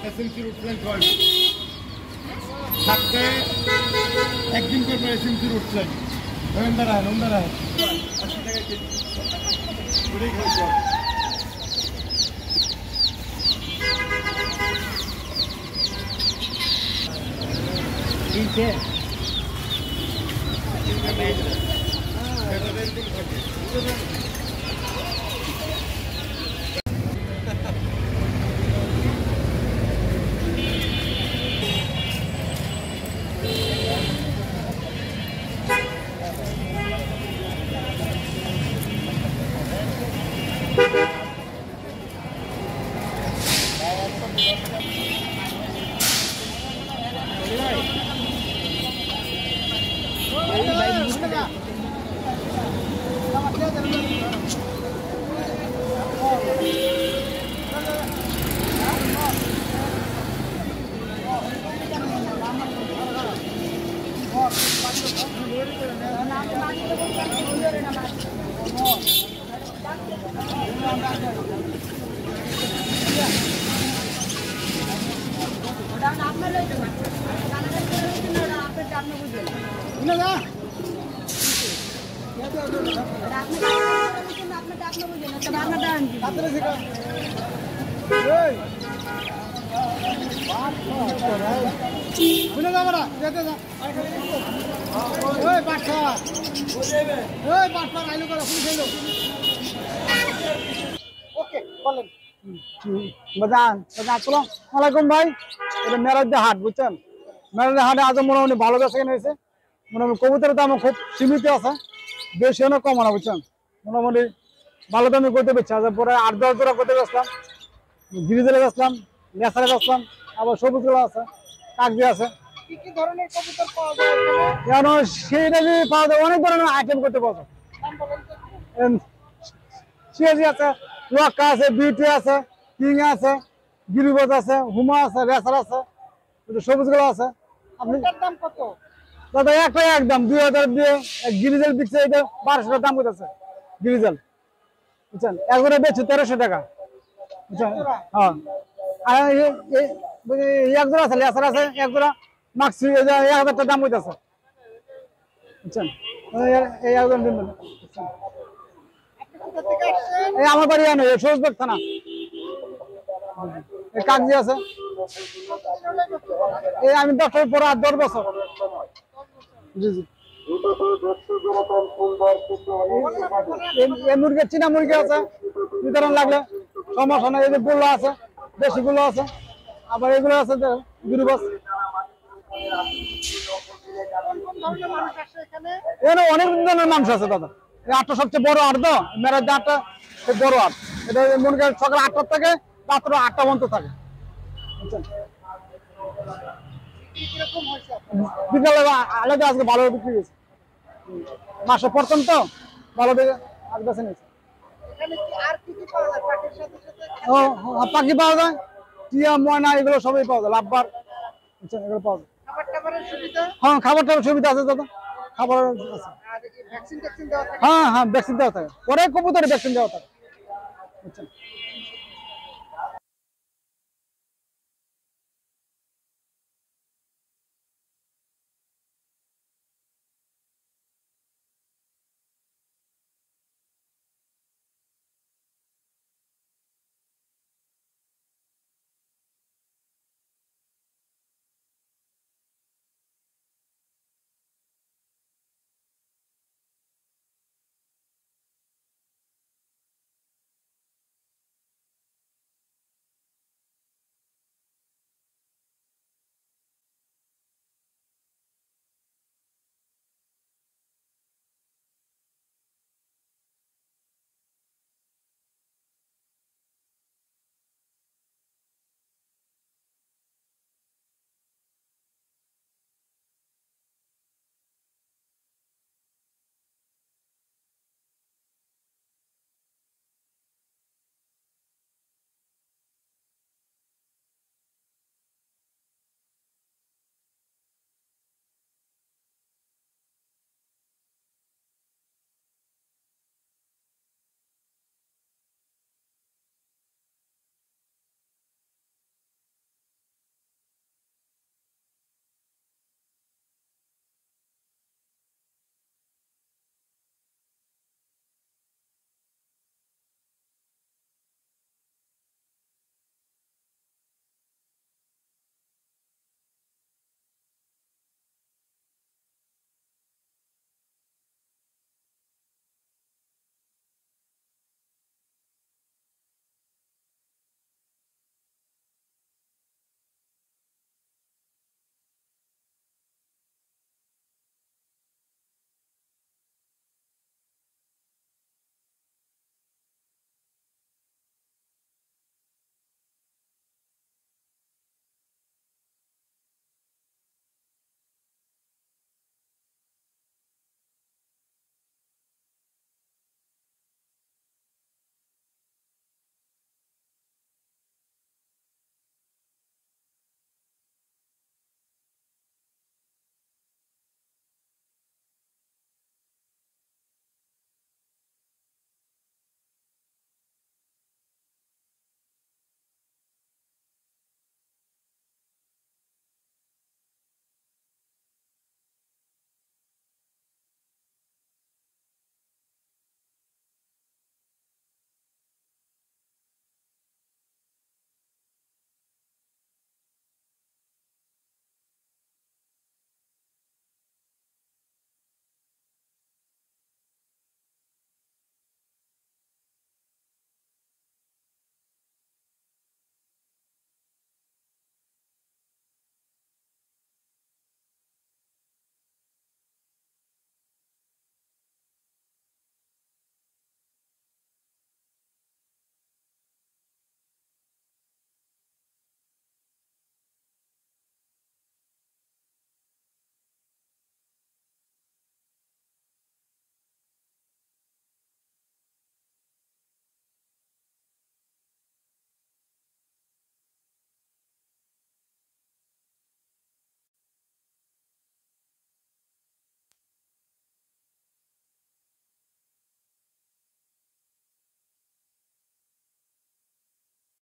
এসএমসির উঠলেন কয় থাকতে একদিন করে এসএমসির উঠলেন ওনারা 80 টাকা কেজি ওটাই খাইছো ठीक है ভাই এটা মেরাজদের হাট বুঝছেন মেরাজদের হাটে আজ মোটামুটি ভালো বেচা হয়েছে মোটামুটি কবুতরের দাম খুব সীমিত আছে বেশি অনেক কম না বুঝছেন মোটামুটি ভালো দামে করতে পেরেছি আজ পরে 8-10 জোড়া করতে বেচলাম গিরিজেলে বেচলাম লেসারে বেচলাম আবার সবুজ গুলো আছে কাকদি আছে কি ধরনের কবুতর পাওয়া যায় এখানে সেইটা পাওয়া যায় অনেক ধরনের আইটেম করতে পাওয়া যায় সিএজি আছে লক্কা আছে বিউটি আছে কিং আছে গিরিবাজ আছে হুমা আছে রেসার আছে সবুজ গুলো আছে আপনি দাম কত দাদা একটাই একদম 2000 দিয়ে গিরিজেল বিকছে এটা 1200 দাম কইতাছে গিরিজেল বুঝছেন একবারে বেচে 1300 টাকা বুঝছেন হ্যাঁ আর এই এক জোড়া আছে লেসার আছে এক জোড়া মাক্সি 1000 টাকা দাম কইতাছে বুঝছেন এই একদম দিবেন এই আমার বাড়ি আনো এই সবুজবাগ থানা এই কাগজি আছে এই আমি 10 বছর পর 10 বছর জি জি এই মুরগি চীনা মুরগি আছে বিতরণ লাগলে সমস্যা নাই এই যে গুলো আছে দেশি গুলো আছে আবার এগুলো আছে গিরিবাজ এখানে অনেক ধরনের মাংস আছে দাদা এই আটটা সবচেয়ে বড় আট তো মেরাজ আটটা খুব বড় আট এটা মুরগি সকাল 8টা থেকে রাত্র 8টা পর্যন্ত থাকে বিকালে আলাদা আজকে ভালো বিক্রি হয়েছে মাসে প্রথম তো ভালো দেখে আজ বেছে নিয়েছে পাখি পাওয়া যায় টিয়া ময়না এগুলো সবই পাওয়া যায় লাভবার এগুলো পাওয়া যায় হ্যাঁ খাবার টাবার সুবিধা আছে দাদা খাবার আছে হ্যাঁ হ্যাঁ ভ্যাকসিন দেওয়া থাকে পরে কবুতরে ভ্যাকসিন দেওয়া থাকে বুঝছেন